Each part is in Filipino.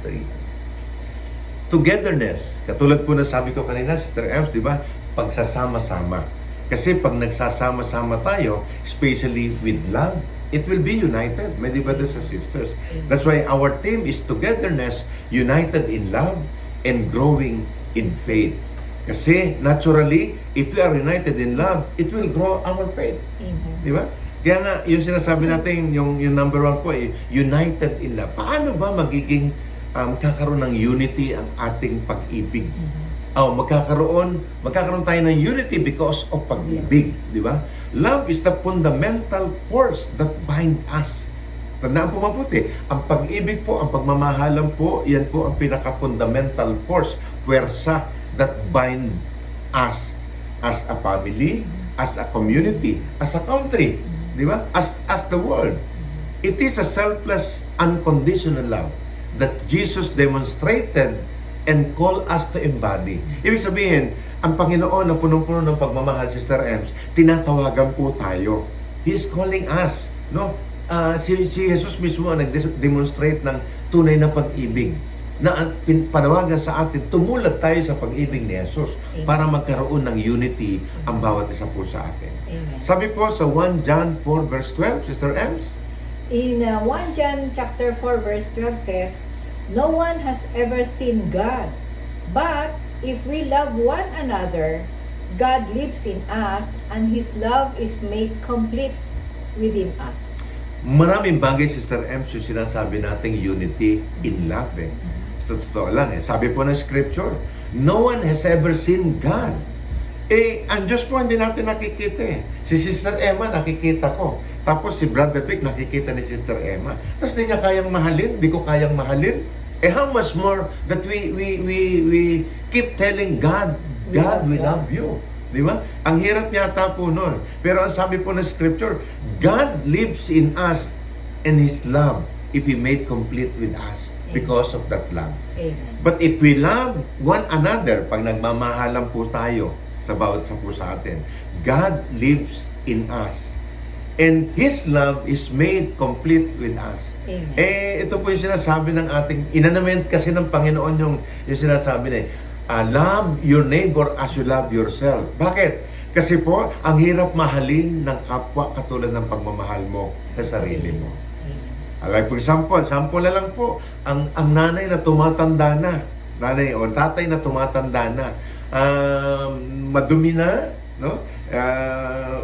ministry. Togetherness. Katulad po na sabi ko kanina, Sister Ems, di ba? Pagsasama-sama. Kasi pag nagsasama-sama tayo, especially with love, it will be united, my dear brothers and sisters. That's why our theme is togetherness, united in love, and growing in faith. Kasi naturally, if we are united in love, it will grow our faith. Amen. Di ba? Kaya nga, yung sinasabi natin, yung number one po, united in love. Paano ba magiging kakaroon ng unity ang ating pag-ibig? Magkakaroon tayo ng unity because of pag-ibig, di ba? Love is the fundamental force that bind us. Tandaan po mabuti, ang pag-ibig po, ang pagmamahalan po, yan po ang pinaka-fundamental force, puwersa that bind us as a family, as a community, as a country, di ba? As the world. It is a selfless, unconditional love that Jesus demonstrated and called us to embody. Ibig sabihin, ang Panginoon na punong-puno ng pagmamahal, Sister Ems, tinatawagan po tayo. He is calling us, no? Si Jesus mismo ang nag-demonstrate ng tunay na pag-ibig na panawagan sa atin, tumulad tayo sa pag-ibig ni Jesus para magkaroon ng unity ang bawat isa po sa atin. Amen. Sabi po sa 1 John 4 verse 12, Sister Ems, In 1 John chapter 4 verse 12 says, "No one has ever seen God, but if we love one another, God lives in us and His love is made complete within us." maraming bagay, Sister Ems, yung sinasabi nating unity in love. So, totoo lang. Sabi po ng scripture, no one has ever seen God. Ang Diyos po hindi natin nakikita. Si Sister Emma nakikita ko. Tapos si Brother Vic nakikita ni Sister Emma. Tapos di niya kayang mahalin, di ko kayang mahalin. How much more that we keep telling God, God, we love you. Di ba? Ang hirap yata po nun. Pero ang sabi po ng scripture, God lives in us and His love if He made complete with us because of that love. Amen. But if we love one another, pag nagmamahalan po tayo sa bawat isa po sa atin, God lives in us. And His love is made complete with us. Amen. Ito po yung sinasabi ng ating, inanament kasi ng Panginoon yung sinasabi na love your neighbor as you love yourself. Bakit? Kasi po, ang hirap mahalin ng kapwa katulad ng pagmamahal mo sa sarili mo. Like for example na lang po, ang nanay na tumatanda na, nanay o tatay na tumatanda na, madumi na, no?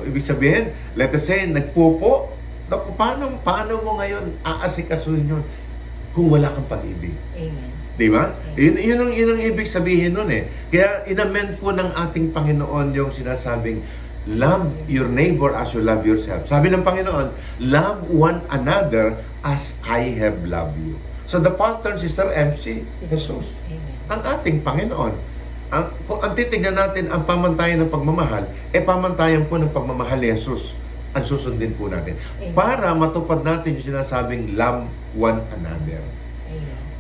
Ibig sabihin, let us say, nagpupo. Naku, paano mo ngayon aasikasuhin yun kung wala kang pag-ibig? Amen. Di ba? Yun ang ibig sabihin nun eh. Kaya inamend po ng ating Panginoon yung sinasabing, love your neighbor as you love yourself. Sabi ng Panginoon, love one another as I have loved you. So the pattern, Sister MC, Jesus, ang ating Panginoon. Kung ang titignan natin ang pamantayan ng pagmamahal, pamantayan po ng pagmamahal ni Jesus ang susundin po natin. Para matupad natin yung sinasabing love one another.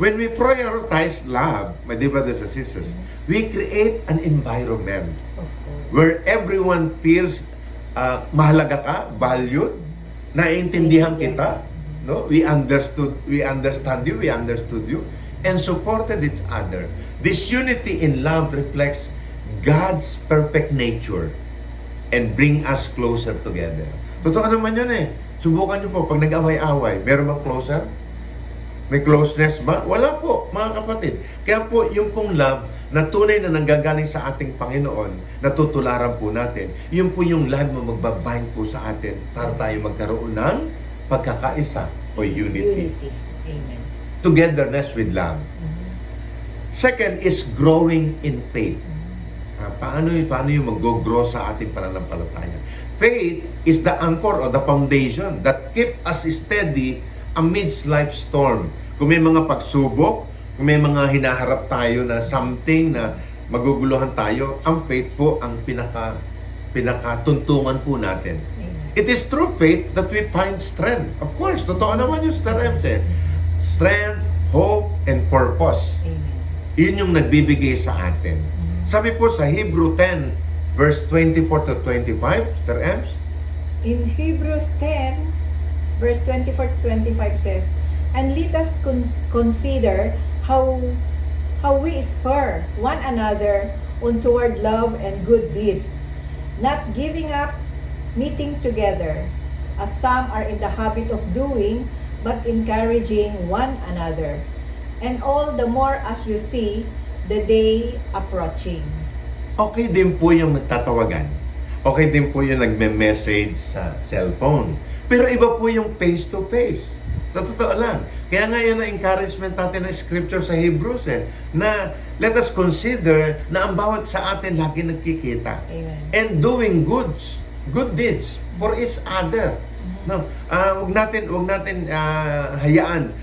When we prioritize love, my dear brothers and sisters, we create an environment Of course. where everyone feels mahalaga ka, valued, naiintindihan kita, no? We understand you, and supported each other. This unity in love reflects God's perfect nature and bring us closer together. Totoo naman yun eh. Subukan nyo po, pag nag-away-away, meron bang closer? May closeness ba? Wala po, mga kapatid. Kaya po, yung pong love na tunay na nanggagaling sa ating Panginoon, natutularan po natin, yun po yung love na magbabind po sa atin para tayo magkaroon ng pagkakaisa o unity. Amen. Togetherness with love. Second is growing in faith. Paano yung mag-grow sa ating pananampalataya? Faith is the anchor or the foundation that keep us steady amidst life's storm. Kung may mga pagsubok, kung may mga hinaharap tayo na something na maguguluhan tayo, ang faith po ang pinakatuntungan po natin. It is through faith that we find strength. Of course, totoo naman yung strength eh. Strength, hope, and purpose. Amen. Yun yung nagbibigay sa atin. Sabi po sa Hebrew 10, verse 24 to 25, Mr. Ems? In Hebrews 10, verse 24 to 25 says, "And let us consider how we spur one another on toward love and good deeds, not giving up meeting together, as some are in the habit of doing, but encouraging one another. And all the more as you see the day approaching. Okay din po yung nagtatawagan. Okay din po yung nagme-message sa cellphone. Pero iba po yung face-to-face. Sa totoo lang. Kaya nga yan ang encouragement natin ng scripture sa Hebrews na let us consider na ang bawat sa atin lagi nagkikita. Amen. And doing good deeds for each other. No, wag natin hayaan.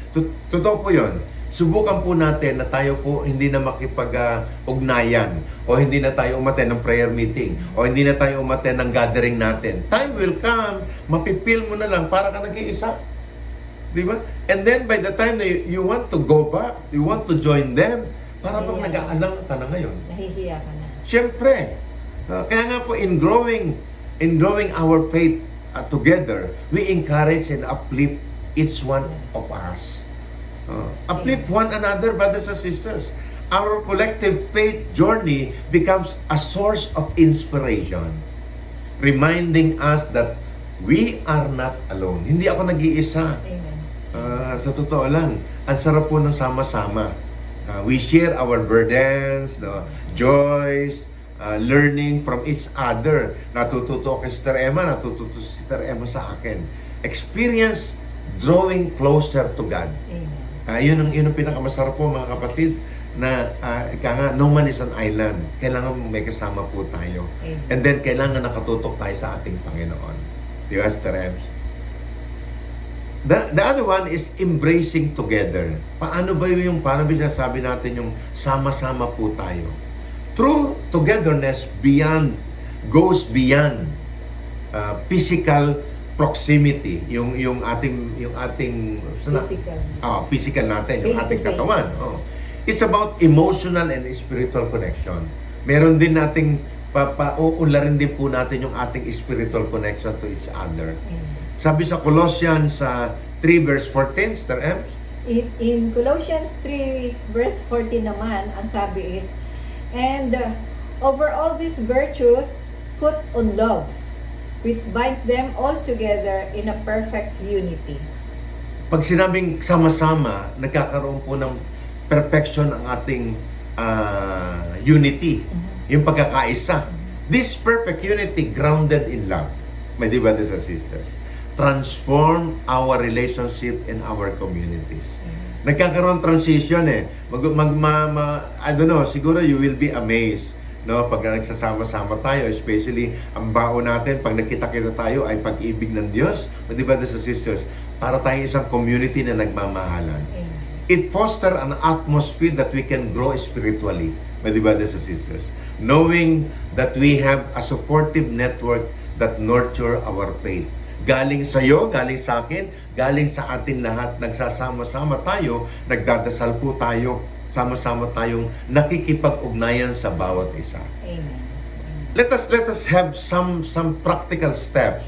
Totoo po 'yon. Subukan po natin na tayo po hindi na makipag-ugnayan o hindi na tayo umattend ng prayer meeting o hindi na tayo umattend ng gathering natin. Time will come, mapipil mo na lang para ka nag-iisa. Di ba? And then by the time that you want to go back, you want to join them, para bang nag-aalang ka na ngayon. Nahihiya ka na. Siyempre, kaya nga po in growing our faith together, we encourage and uplift each one of us. Uplift one another, brothers and sisters. Our collective faith journey becomes a source of inspiration, reminding us that we are not alone. Hindi ako nag-iisa. Amen. Sa totoo lang, ang sarap po ng sama-sama. We share our burdens, joys, learning from each other. Natututo kay Sister Emma, natututo si Sister Emma sa akin. Experience drawing closer to God. Amen. Yun ang pinakamasarap po mga kapatid na no man is an island. Kailangan may kasama po tayo. Amen. And then kailangan nakatutok tayo sa ating Panginoon. Di ba, Sister Ems? The other one is embracing together. Paano ba sinasabi natin yung sama-sama po tayo? True togetherness goes beyond physical proximity, yung ating physical natin, yung Face ating to face. katawan. It's about emotional and spiritual connection. Meron din nating uunlarin din po natin yung ating spiritual connection to each other. Sabi sa Colossians 3 verse 14, Sister Ems, In Colossians 3 verse 14 naman, ang sabi is, and over all these virtues, put on love, which binds them all together in a perfect unity. pag sinabing sama-sama, nagkakaroon po ng perfection ang ating unity, yung pagkakaisa. This perfect unity grounded in love, my dear brothers and sisters, transform our relationship in our communities. Nagkakaroon transition I don't know, siguro you will be amazed, no, pag nagsasama-sama tayo, especially ang baon natin pag nagkita-kita tayo ay pag-ibig ng Diyos, my dear brothers and sisters, para tayo isang community na nagmamahalan. It foster an atmosphere that we can grow spiritually, my dear brothers and sisters, knowing that we have a supportive network that nurture our faith. Galing sa iyo, galing sa akin, galing sa atin lahat, nagsasama-sama tayo, nagdadasal po tayo, sama-sama tayong nakikipag-ugnayan sa bawat isa. Amen. Let us have some practical steps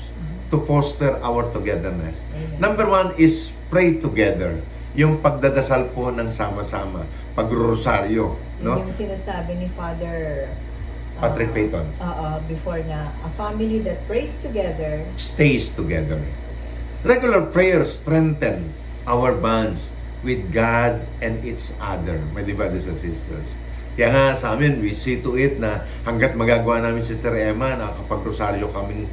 to foster our togetherness. Amen. Number one is pray together. Yung pagdadasal po ng sama-sama, pagrorosaryo, no? Yung sinasabi ni Father Patrick Payton. Before na, a family that prays together Stays together. is together. Regular prayers strengthen our bonds with God and each other, my dear brothers and sisters. Kaya nga sa amin, we see to it na hanggat magagawa namin si Sister Emma, nakakapag-rosaryo kami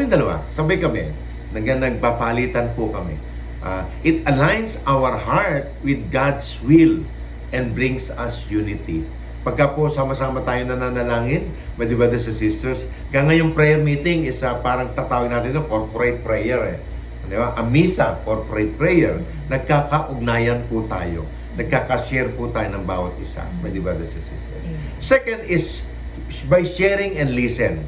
dalawa, sabay kami, nagpapalitan po kami. It aligns our heart with God's will and brings us unity. Pagka po sama-sama tayo nananalangin, my dear brothers and sisters, kaya ngayong prayer meeting is parang tatawag natin ito, corporate prayer Di ba? A misa, corporate prayer, nagkakaugnayan po tayo, nagkaka-share po tayo ng bawat isa, my dear brothers and sisters. Second is by sharing and listening.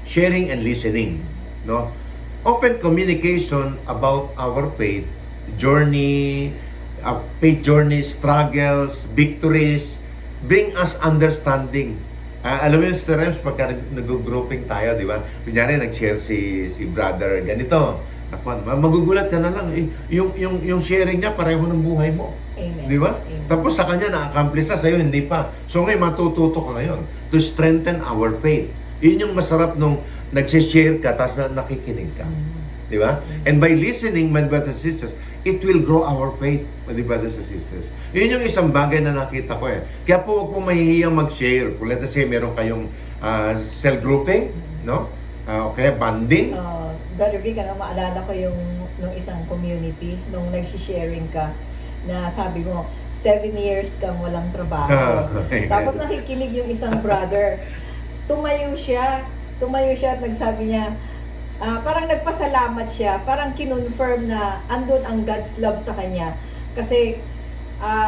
Sharing and listening, no? Open communication about our faith journey, struggles, victories, bring us understanding. Alam mo yung Sister Rems, pagka nag-grouping tayo, di ba? Kunyari, nag-share si brother ganito, magugulat ka na lang. Yung sharing niya, pareho ng buhay mo. Amen. Di ba? Amen. Tapos sa kanya, na-accomplish na, sa'yo hindi pa. So ngayon, matututo ka ngayon to strengthen our faith. Yun yung masarap nung nagsishare ka, tapos nakikinig ka. Di ba? And by listening, my brothers and sisters, it will grow our faith, my brothers and sisters. Yun yung isang bagay na nakita ko eh. Kaya po huwag po mahihiyang mag-share. Kung let's say, meron kayong cell grouping, no? Kaya banding. Brother Vic, maalala ko yung nung isang community, nung nagsisharing ka, na sabi mo, 7 years kang walang trabaho. Tapos nakikinig yung isang brother. Tumayo siya at nagsabi niya, parang nagpasalamat siya, parang kinonfirm na andun ang God's love sa kanya. Kasi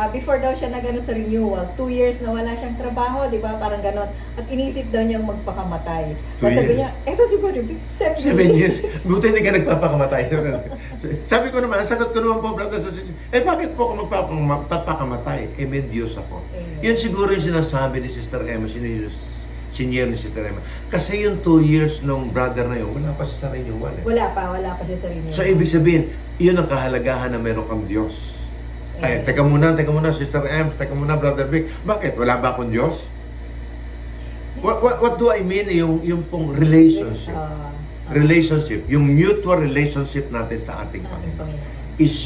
before daw siya nagano sa renewal, 2 years na wala siyang trabaho, di ba? Parang ganon. At inisip daw niyang magpakamatay. Tapos sabi niya, eto si Brother Vic, 7 years. Buti hindi ka nagpapakamatay. Sabi ko naman, ang sagot ko naman po, brothers and sisters, bakit po ako magpapakamatay? May Diyos ako. Amen. Yun siguro yung sinasabi ni Sister Emma, senior ni Sister Emma. Kasi yung 2 years nung brother na yun, wala pa siya sa renewal. Wala pa siya sa renewal. So, ibig sabihin, yun ang kahalagahan na meron kang Diyos. Ay, teka muna, Sister M, teka muna, Brother Vic. Bakit? Wala ba akong Diyos? What do I mean? Yung pong relationship. Relationship. Yung mutual relationship natin sa ating Panginoon. Is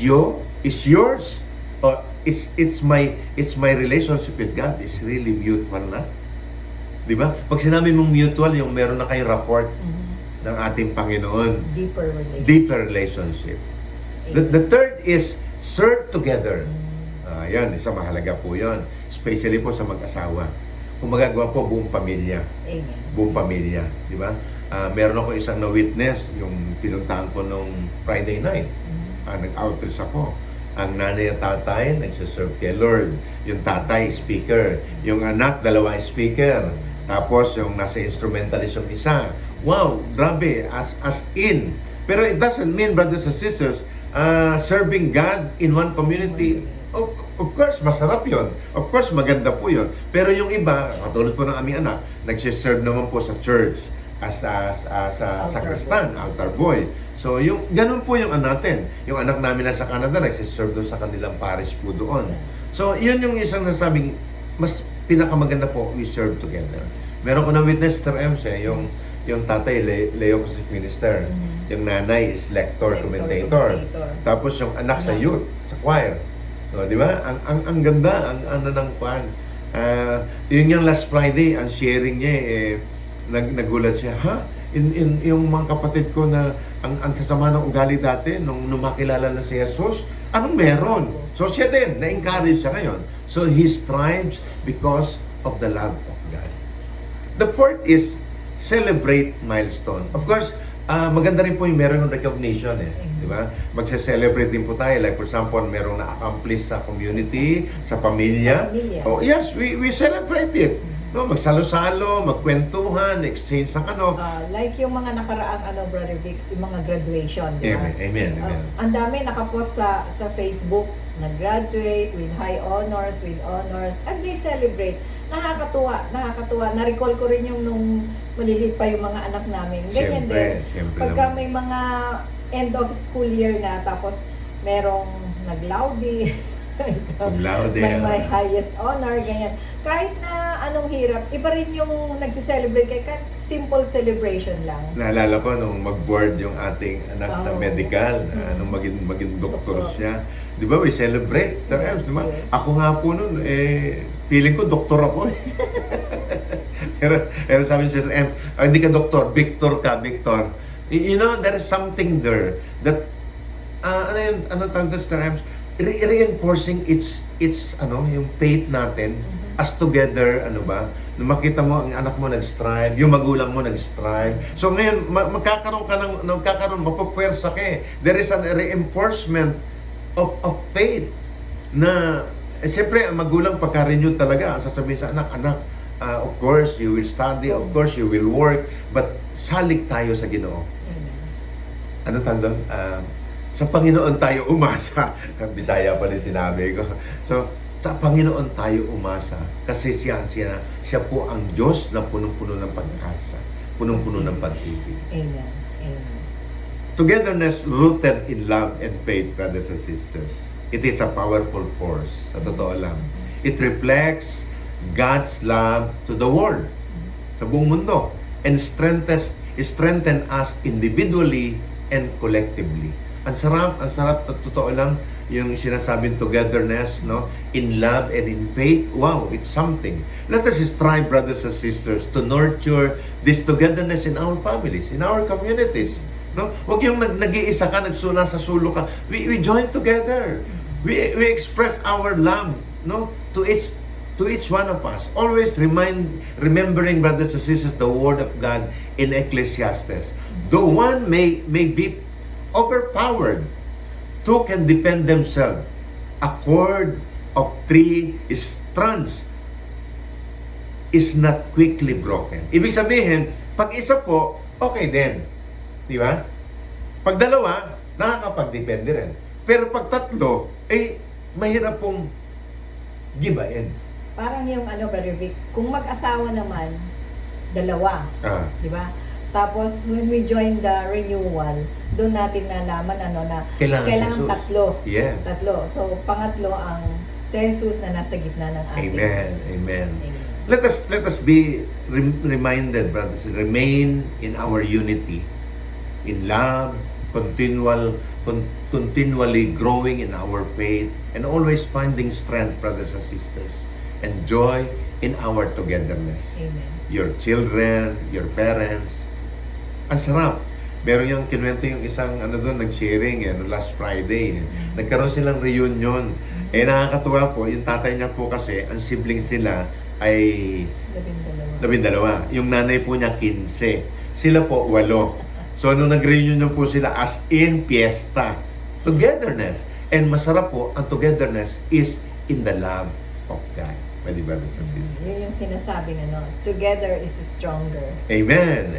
yours? Or it's my relationship with God is really mutual na? Di ba? Pag sinabi mong mutual, yung meron na kayong rapport ng ating Panginoon. Deeper relationship. The third is serve together. Yan, isa mahalaga po yon. Especially po sa mag-asawa. Kung magagawa po, buong pamilya. Amen. Buong pamilya. Di ba? Meron ako isang na-witness, yung pinuntahan ko nung Friday night. Nag-outreach ako. Ang nanay at tatay, nagsiserve kay Lord. Yung tatay, speaker. Yung anak, 2 speaker. Tapos, yung nasa instrumentalist yung isa. Wow, grabe. As in. Pero it doesn't mean, brothers and sisters, serving God in one community, of course, masarap yon. Of course, maganda po yon. Pero yung iba, katulad po ng aming anak, nagsiserve naman po sa church as sacristan, altar boy. So, yung ganun po yung natin. Yung anak namin nasa Canada, nagsiserve doon sa kanilang parish po doon. So, yun yung isang nasabing, mas pinakamaganda po, we serve together. Meron ko na witness, Sister M, yung tatay, Leo Music Minister. Yung nanay is lector, commentator. Tapos yung anak sa youth, sa choir. No, di ba? Ang ganda, ang ano ng kwan. Yun yung last Friday, ang sharing niya, nagulat siya, yung mga kapatid ko na ang sasama ng ugali dati, nung makilala na si Jesus, anong meron? So siya din, na-encourage siya ngayon. So he strives because of the love of God. The fourth is, celebrate milestone. Of course, maganda rin po yung meron ng recognition di ba? Magse-celebrate din po tayo. Like for example, merong na-accomplish sa community, sa pamilya. Oh, yes, we celebrate it. No, magsalo-salo, magkwentuhan, exchange ng like yung mga nakaraang Brother Vic, yung mga graduation, di ba? Amen. Ang dami nakapost sa Facebook, nag-graduate with high honors, and they celebrate. Nakakatuwa. Na-recall ko rin yung nung maliliit pa yung mga anak namin. Ganyan din. Pagka may mga end of school year na, tapos merong nag-Laudi, may highest honor, ganyan. Kahit na anong hirap, iba rin yung nagsiselebrate, kahit simple celebration lang. Naalala ko nung mag-board yung ating anak sa medical, nung maging doktor siya. Di ba, we celebrate. Yes. Ako nga po nun, feeling ko doktor ako. pero sabi ni Sister M, hindi ka doktor, Victor ka, Victor. You know, there is something there that, ano tawag doon, Sister M? Reinforcing its yung faith natin as together, nung makita mo ang anak mo nag-strive, yung magulang mo nag-strive. So ngayon, mapapwersa ka eh. There is a reinforcement of faith na, siyempre, ang magulang pagka-renew talaga, sasabihin sa anak, of course, you will study, of course, you will work, but salig tayo sa Ginoo. Ano tawag doon? Sa Panginoon tayo umasa. Bisaya pa rin sinabi ko. So, sa Panginoon tayo umasa. Kasi siya po ang Diyos na punong-puno ng pag-asa. Punong-puno ng pag-ibig. Amen. Togetherness rooted in love and faith, brothers and sisters. It is a powerful force, sa totoo lang. It reflects God's love to the world, sa buong mundo, and strengthen us individually and collectively. Ang sarap, totoo lang, yung sinasabing togetherness, no? In love and in faith. Wow, it's something. Let us strive, brothers and sisters, to nurture this togetherness in our families, in our communities. No? Huwag yung nag-iisa ka, nagsuna sa sulo ka. We join together. We express our love, no? To each one of us. Always remembering, brothers and sisters, the word of God in Ecclesiastes. Though one may be overpowered, two can defend themselves. A cord of three strands is not quickly broken. Ibig sabihin, pag isa po, okay din. Di ba? Pag dalawa, nakakapag-depende rin. Pero pag tatlo, mahirap pong gibain. Parang yung Brother Vic, kung mag-asawa naman, dalawa. Di ba? Tapos, when we join the renewal, doon natin nalaman na kailangan tatlo. Yeah. Tatlo. So, pangatlo ang si Jesus na nasa gitna ng ating. Amen. Let us be reminded, brothers, remain in our unity, in love, continually growing in our faith, and always finding strength, brothers and sisters, and joy in our togetherness. Amen. Your children, your parents. Ang sarap. Meron yung kinuwento yung isang doon, nag-sharing last Friday. Nagkaroon silang reunion. Nakakatuwa po, yung tatay niya po kasi, ang siblings sila ay 12. Yung nanay po niya 15. Sila po 8. So, nung nag-reunion po sila, as in fiesta, togetherness. And masarap po, ang togetherness is in the love of God. Pwede ba, brothers and sisters? Yun yung sinasabing, together is stronger. Amen.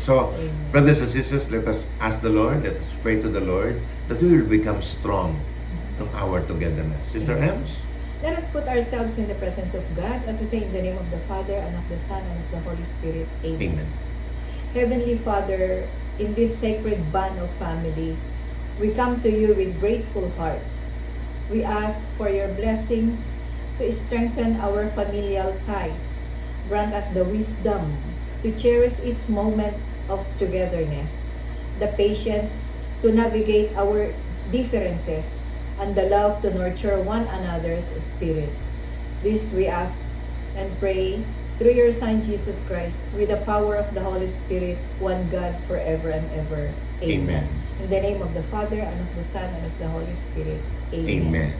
So, Amen. brothers and sisters, let us ask the Lord, let us pray to the Lord, that we will become strong in our togetherness. Sister Amen. Ems? Let us put ourselves in the presence of God as we say in the name of the Father, and of the Son, and of the Holy Spirit. Amen. Heavenly Father, in this sacred bond of family, we come to you with grateful hearts. We ask for your blessings to strengthen our familial ties. Grant us the wisdom to cherish each moment of togetherness, the patience to navigate our differences, and the love to nurture one another's spirit. This we ask and pray through your Son, Jesus Christ, with the power of the Holy Spirit, one God, forever and ever. Amen. Amen. In the name of the Father, and of the Son, and of the Holy Spirit. Amen. Amen.